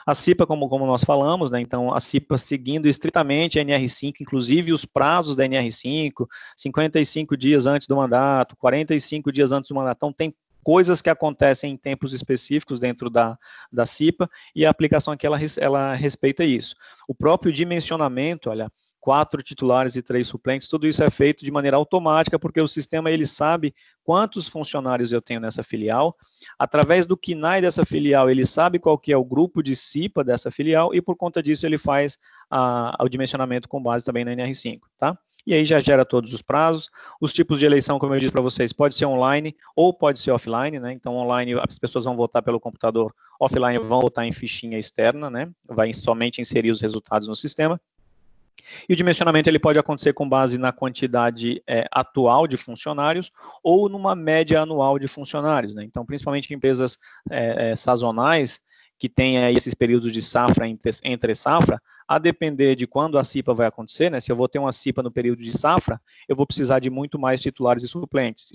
A CIPA, como nós falamos, né, então a CIPA seguindo estritamente a NR5, inclusive os prazos da NR5, 55 dias antes do mandato, 45 dias antes do mandato, então tem coisas que acontecem em tempos específicos dentro da CIPA, e a aplicação aqui, ela respeita isso. O próprio dimensionamento, olha, 4 titulares e 3 suplentes, tudo isso é feito de maneira automática, porque o sistema, ele sabe quantos funcionários eu tenho nessa filial, através do KNAI dessa filial, ele sabe qual que é o grupo de CIPA dessa filial, e por conta disso ele faz o dimensionamento com base também na NR5, tá? E aí já gera todos os prazos. Os tipos de eleição, como eu disse para vocês, pode ser online ou pode ser offline, né? Então, online as pessoas vão votar pelo computador, offline vão votar em fichinha externa, né? Vai somente inserir os resultados no sistema. E o dimensionamento ele pode acontecer com base na quantidade atual de funcionários ou numa média anual de funcionários, né? Então, principalmente em empresas sazonais, que tem aí esses períodos de safra entre safra, a depender de quando a CIPA vai acontecer, né? Se eu vou ter uma CIPA no período de safra, eu vou precisar de muito mais titulares e suplentes.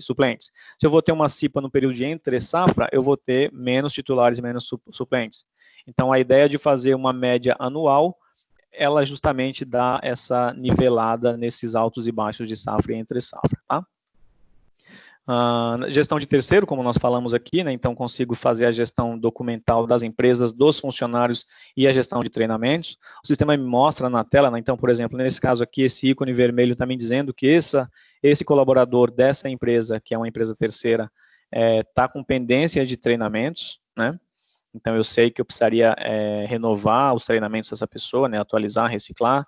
Se eu vou ter uma CIPA no período de entre safra, eu vou ter menos titulares e menos suplentes. Então, a ideia de fazer uma média anual, ela justamente dá essa nivelada nesses altos e baixos de safra e entre safra, tá? Gestão de terceiro, como nós falamos aqui, né, então consigo fazer a gestão documental das empresas, dos funcionários e a gestão de treinamentos. O sistema me mostra na tela, né, então, por exemplo, nesse caso aqui, esse ícone vermelho está me dizendo que esse colaborador dessa empresa, que é uma empresa terceira, está com pendência de treinamentos, né? Então, eu sei que eu precisaria renovar os treinamentos dessa pessoa, né, atualizar, reciclar.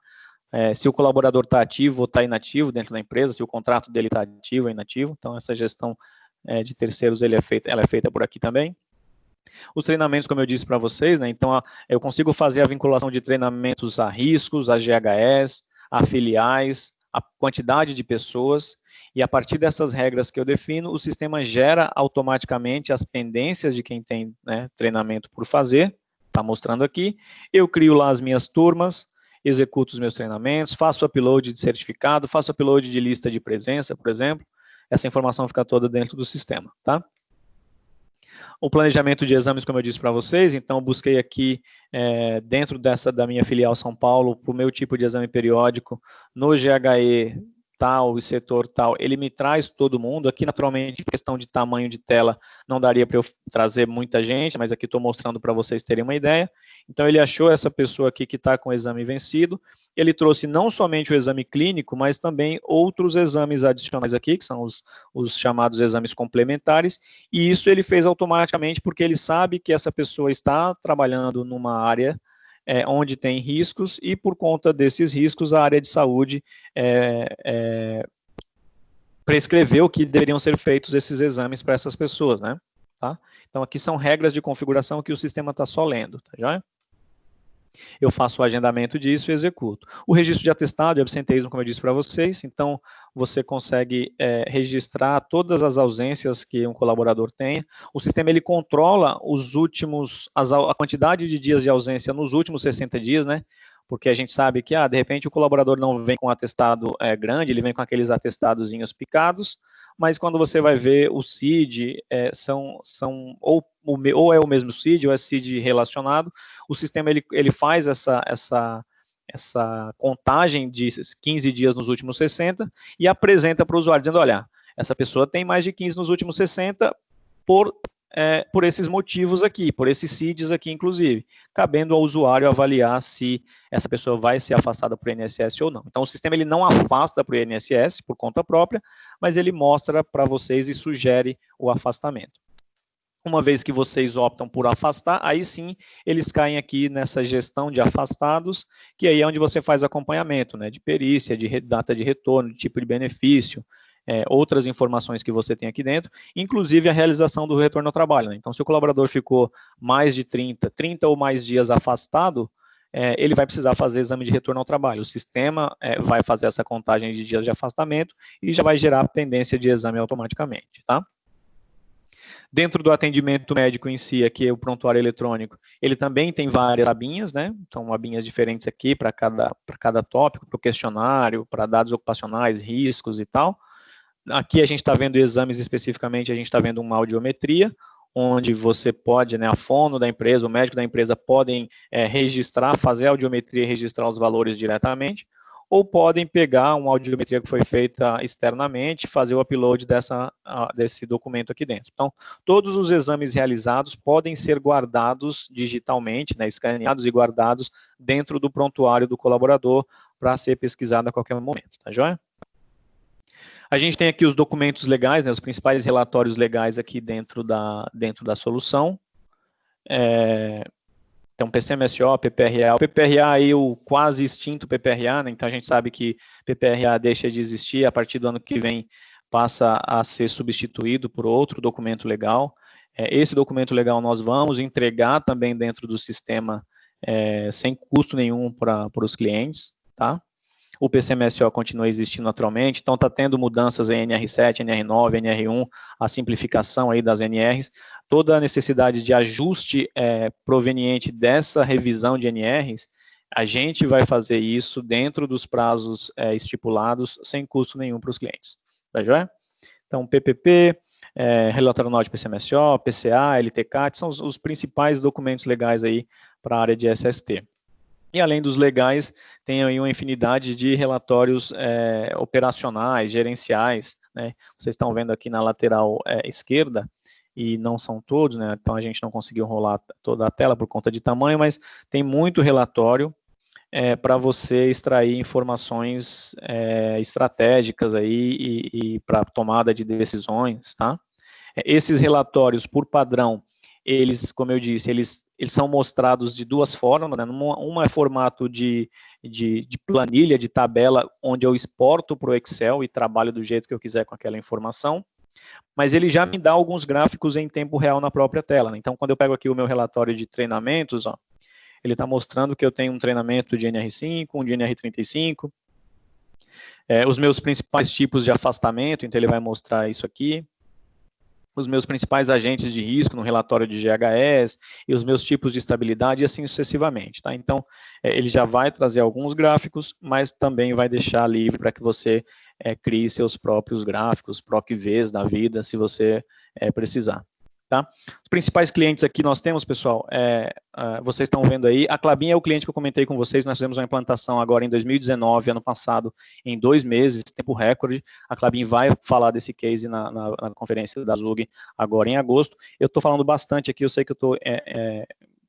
Se o colaborador está ativo ou está inativo dentro da empresa, se o contrato dele está ativo ou inativo. Então, essa gestão de terceiros ela é feita por aqui também. Os treinamentos, como eu disse para vocês, né, então eu consigo fazer a vinculação de treinamentos a riscos, a GHS, a filiais, a quantidade de pessoas, e a partir dessas regras que eu defino, o sistema gera automaticamente as pendências de quem tem, né, treinamento por fazer, está mostrando aqui, eu crio lá as minhas turmas, executo os meus treinamentos, faço upload de certificado, faço upload de lista de presença, por exemplo, essa informação fica toda dentro do sistema, tá? O planejamento de exames, como eu disse para vocês, então eu busquei aqui, dentro da minha filial São Paulo, para o meu tipo de exame periódico, no GHE tal e setor tal, ele me traz todo mundo. Aqui, naturalmente, questão de tamanho de tela, não daria para eu trazer muita gente, mas aqui estou mostrando para vocês terem uma ideia. Então, ele achou essa pessoa aqui que está com o exame vencido, ele trouxe não somente o exame clínico, mas também outros exames adicionais aqui, que são os chamados exames complementares, e isso ele fez automaticamente porque ele sabe que essa pessoa está trabalhando numa área onde tem riscos, e por conta desses riscos, a área de saúde prescreveu que deveriam ser feitos esses exames para essas pessoas, né? tá? Então, aqui são regras de configuração que o sistema está só lendo, tá joia? Eu faço o agendamento disso e executo. O registro de atestado e absenteísmo, como eu disse para vocês, então você consegue registrar todas as ausências que um colaborador tenha. O sistema ele controla a quantidade de dias de ausência nos últimos 60 dias, né? Porque a gente sabe que, de repente, o colaborador não vem com um atestado grande, ele vem com aqueles atestadozinhos picados, mas quando você vai ver o CID, ou é o mesmo CID, ou é CID relacionado, o sistema ele faz essa contagem de 15 dias nos últimos 60 e apresenta para o usuário, dizendo, olha, essa pessoa tem mais de 15 nos últimos 60 por esses motivos aqui, por esses CIDs aqui, inclusive, cabendo ao usuário avaliar se essa pessoa vai ser afastada por INSS ou não. Então, o sistema ele não afasta para o INSS por conta própria, mas ele mostra para vocês e sugere o afastamento. Uma vez que vocês optam por afastar, aí sim, eles caem aqui nessa gestão de afastados, que aí é onde você faz acompanhamento, né, de perícia, de data de retorno, de tipo de benefício, outras informações que você tem aqui dentro, inclusive a realização do retorno ao trabalho, né? Então, se o colaborador ficou mais de 30 ou mais dias afastado, ele vai precisar fazer exame de retorno ao trabalho. O sistema vai fazer essa contagem de dias de afastamento e já vai gerar a pendência de exame automaticamente, tá? Dentro do atendimento médico em si, aqui o prontuário eletrônico, ele também tem várias abinhas, né? Então, abinhas diferentes aqui para cada tópico, para o questionário, para dados ocupacionais, riscos e tal. Aqui a gente está vendo exames especificamente, a gente está vendo uma audiometria, onde você pode, né, a fono da empresa, o médico da empresa podem registrar, fazer a audiometria e registrar os valores diretamente, ou podem pegar uma audiometria que foi feita externamente, fazer o upload desse documento aqui dentro. Então, todos os exames realizados podem ser guardados digitalmente, né, escaneados e guardados dentro do prontuário do colaborador para ser pesquisado a qualquer momento, tá joia? A gente tem aqui os documentos legais, né, os principais relatórios legais aqui dentro da solução. Então, PCMSO, PPRA. O PPRA aí, o quase extinto PPRA, né, então a gente sabe que PPRA deixa de existir, a partir do ano que vem passa a ser substituído por outro documento legal. Esse documento legal nós vamos entregar também dentro do sistema sem custo nenhum para os clientes, tá? O PCMSO continua existindo naturalmente, então está tendo mudanças em NR7, NR9, NR1, a simplificação aí das NRs, toda a necessidade de ajuste proveniente dessa revisão de NRs, a gente vai fazer isso dentro dos prazos estipulados, sem custo nenhum para os clientes, tá joia? Então, PPP, relatório anual de PCMSO, PCA, LTCAT, são os principais documentos legais aí para a área de SST. E além dos legais, tem aí uma infinidade de relatórios operacionais, gerenciais, né? Vocês estão vendo aqui na lateral esquerda, e não são todos, né? Então a gente não conseguiu rolar toda a tela por conta de tamanho, mas tem muito relatório para você extrair informações estratégicas aí e para tomada de decisões, tá? Esses relatórios, por padrão, eles, como eu disse, eles são mostrados de duas formas, né? Uma é formato de planilha, de tabela, onde eu exporto para o Excel e trabalho do jeito que eu quiser com aquela informação, mas ele já me dá alguns gráficos em tempo real na própria tela, né? Então, quando eu pego aqui o meu relatório de treinamentos, ó, ele está mostrando que eu tenho um treinamento de NR5, um de NR35, os meus principais tipos de afastamento, então ele vai mostrar isso aqui, os meus principais agentes de risco no relatório de GHS e os meus tipos de estabilidade e assim sucessivamente, tá? Então, ele já vai trazer alguns gráficos, mas também vai deixar livre para que você crie seus próprios gráficos, PROC-Vs da vida, se você precisar. Tá? Os principais clientes aqui nós temos, pessoal, vocês estão vendo aí, a Klabin é o cliente que eu comentei com vocês, nós fizemos uma implantação agora em 2019, ano passado, em 2 meses, tempo recorde. A Klabin vai falar desse case na conferência da ZUG agora em agosto. Eu estou falando bastante aqui, eu sei que eu estou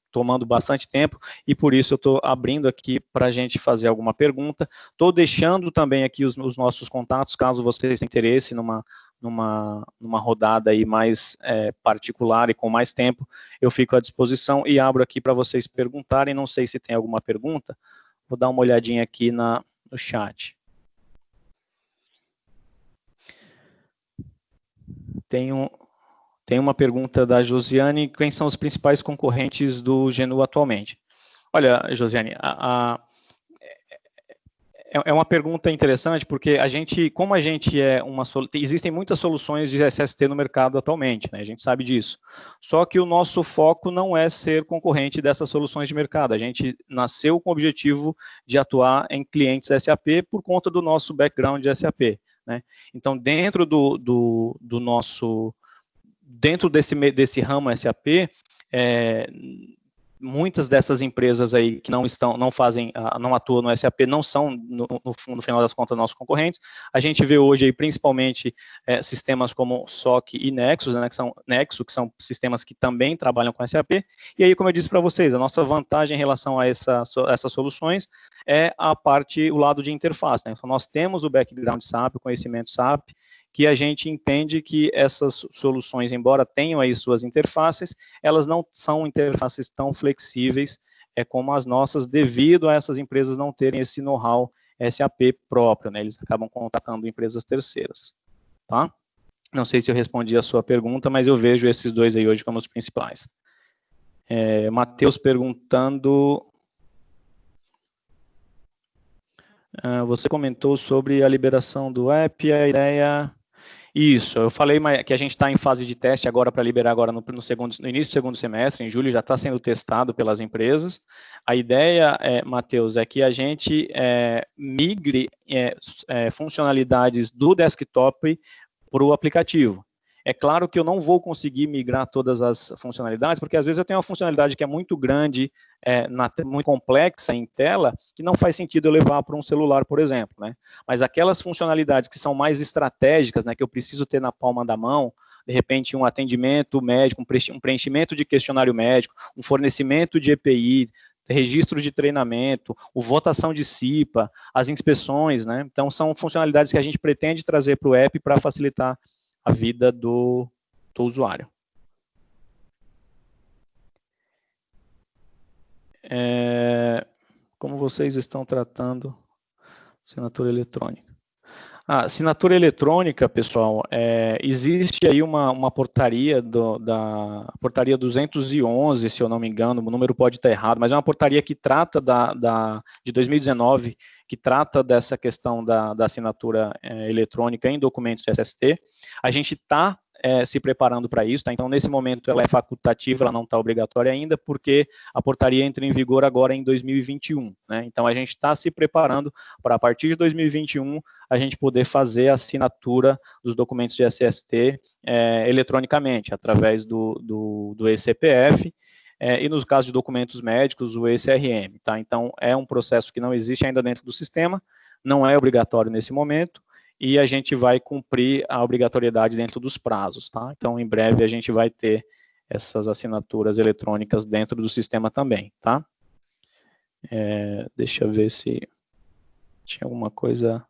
tomando bastante tempo, e por isso eu estou abrindo aqui para a gente fazer alguma pergunta. Estou deixando também aqui os nossos contatos, caso vocês tenham interesse numa rodada aí mais particular e com mais tempo, eu fico à disposição e abro aqui para vocês perguntarem. Não sei se tem alguma pergunta, vou dar uma olhadinha aqui no chat. Tem uma pergunta da Josiane, quem são os principais concorrentes do Genu atualmente? Olha, Josiane, é uma pergunta interessante, porque como a gente existem muitas soluções de SST no mercado atualmente, né? A gente sabe disso. Só que o nosso foco não é ser concorrente dessas soluções de mercado. A gente nasceu com o objetivo de atuar em clientes SAP por conta do nosso background de SAP, né? Então, dentro desse ramo SAP, muitas dessas empresas aí que não atuam no SAP, não são, no final das contas, nossos concorrentes. A gente vê hoje aí, principalmente, sistemas como SOC e Nexus, né, que são sistemas que também trabalham com SAP. E aí, como eu disse para vocês, a nossa vantagem em relação a essas soluções é o lado de interface, né? Então, nós temos o background SAP, o conhecimento SAP, que a gente entende que essas soluções, embora tenham aí suas interfaces, elas não são interfaces tão flexíveis como as nossas, devido a essas empresas não terem esse know-how SAP próprio, né? Eles acabam contratando empresas terceiras, tá? Não sei se eu respondi a sua pergunta, mas eu vejo esses dois aí hoje como os principais. Matheus perguntando... você comentou sobre a liberação do app, a ideia... Isso, eu falei que a gente está em fase de teste agora para liberar agora no início do segundo semestre, em julho, já está sendo testado pelas empresas. A ideia, Matheus, é que a gente migre funcionalidades do desktop para o aplicativo. É claro que eu não vou conseguir migrar todas as funcionalidades, porque às vezes eu tenho uma funcionalidade que é muito grande, muito complexa em tela, que não faz sentido eu levar para um celular, por exemplo, né? Mas aquelas funcionalidades que são mais estratégicas, né, que eu preciso ter na palma da mão, de repente um atendimento médico, um preenchimento de questionário médico, um fornecimento de EPI, registro de treinamento, votação de CIPA, as inspeções, né? Então são funcionalidades que a gente pretende trazer para o app para facilitar a vida do usuário. Como vocês estão tratando assinatura eletrônica? Assinatura eletrônica, pessoal, existe aí uma portaria, da portaria 211, se eu não me engano, o número pode estar errado, mas é uma portaria que trata de 2019, que trata dessa questão da assinatura eletrônica em documentos SST. A gente está se preparando para isso, tá? Então, nesse momento, ela é facultativa, ela não está obrigatória ainda, porque a portaria entra em vigor agora em 2021, né? Então, a gente está se preparando para, a partir de 2021, a gente poder fazer a assinatura dos documentos de SST eletronicamente, através do eCPF, e nos casos de documentos médicos, o eCRM, tá? Então, é um processo que não existe ainda dentro do sistema, não é obrigatório nesse momento, e a gente vai cumprir a obrigatoriedade dentro dos prazos, tá? Então, em breve, a gente vai ter essas assinaturas eletrônicas dentro do sistema também, tá? Deixa eu ver se tinha alguma coisa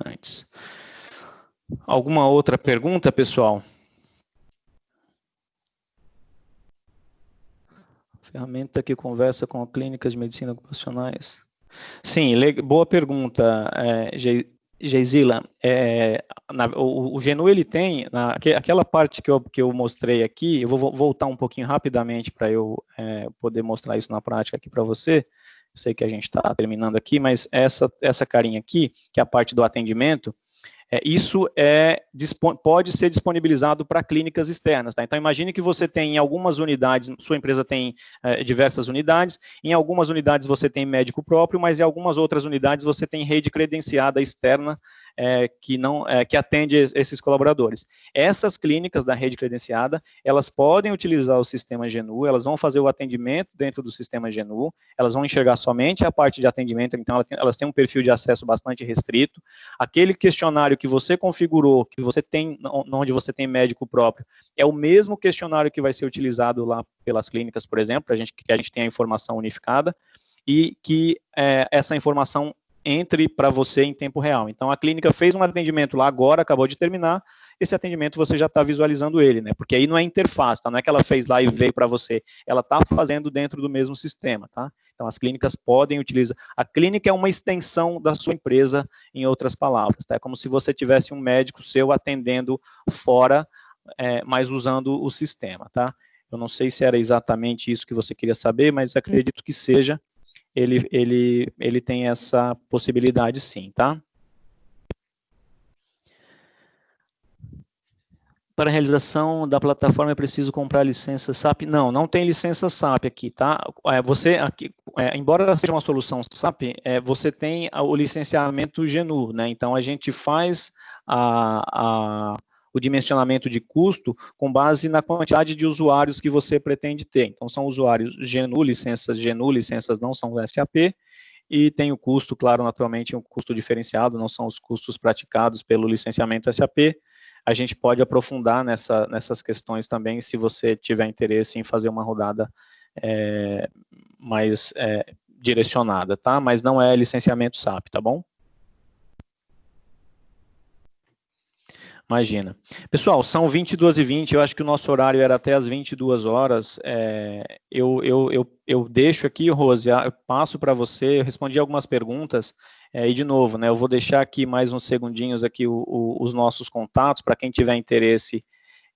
antes. Alguma outra pergunta, pessoal? Ferramenta que conversa com clínicas de medicina ocupacionais. Sim, boa pergunta, Geisila. O Genu, ele tem, aquela parte que eu mostrei aqui, eu vou voltar um pouquinho rapidamente para eu poder mostrar isso na prática aqui para você. Eu sei que a gente está terminando aqui, mas essa carinha aqui, que é a parte do atendimento, isso pode ser disponibilizado para clínicas externas, tá? Então, imagine que você tem em algumas unidades, sua empresa tem diversas unidades, em algumas unidades você tem médico próprio, mas em algumas outras unidades você tem rede credenciada externa que atende esses colaboradores. Essas clínicas da rede credenciada, elas podem utilizar o sistema Genu, elas vão fazer o atendimento dentro do sistema Genu, elas vão enxergar somente a parte de atendimento, então elas têm um perfil de acesso bastante restrito. Aquele questionário que você configurou, que você tem, onde você tem médico próprio, é o mesmo questionário que vai ser utilizado lá pelas clínicas, por exemplo, que a gente tem a informação unificada, e que essa informação entre para você em tempo real. Então, a clínica fez um atendimento lá agora, acabou de terminar, esse atendimento você já está visualizando ele, né? Porque aí não é interface, tá? Não é que ela fez lá e veio para você, ela está fazendo dentro do mesmo sistema, tá? Então, as clínicas podem utilizar. A clínica é uma extensão da sua empresa, em outras palavras, tá? É como se você tivesse um médico seu atendendo fora, mas usando o sistema, tá? Eu não sei se era exatamente isso que você queria saber, mas acredito que seja. Ele tem essa possibilidade sim, tá? Para a realização da plataforma é preciso comprar licença SAP? Não, não tem licença SAP aqui, tá? Você aqui, embora seja uma solução SAP, você tem o licenciamento GNU, né? Então a gente faz o dimensionamento de custo com base na quantidade de usuários que você pretende ter. Então são usuários GNU, licenças não são SAP, e tem o custo, claro, naturalmente, um custo diferenciado, não são os custos praticados pelo licenciamento SAP. A gente pode aprofundar nessas questões também, se você tiver interesse em fazer uma rodada mais direcionada, tá? Mas não é licenciamento SAP, tá bom? Imagina. Pessoal, são 22h20, eu acho que o nosso horário era até as 22 horas. Eu deixo aqui, Rose, eu passo para você, eu respondi algumas perguntas, e de novo, né, eu vou deixar aqui mais uns segundinhos aqui os nossos contatos, para quem tiver interesse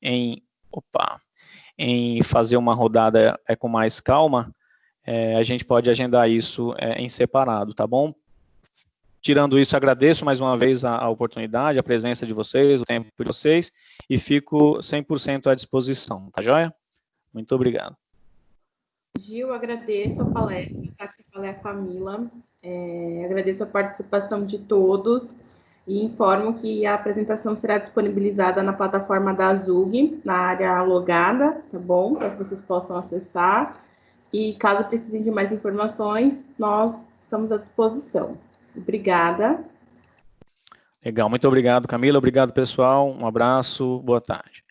em fazer uma rodada com mais calma, a gente pode agendar isso em separado, tá bom? Tirando isso, agradeço mais uma vez a oportunidade, a presença de vocês, o tempo de vocês, e fico 100% à disposição, tá joia? Muito obrigado. Gil, agradeço a palestra, tá? Que falei a Camila, agradeço a participação de todos, e informo que a apresentação será disponibilizada na plataforma da Azug, na área logada, tá bom? Para que vocês possam acessar, e caso precisem de mais informações, nós estamos à disposição. Obrigada. Legal, muito obrigado, Camila. Obrigado, pessoal. Um abraço, boa tarde.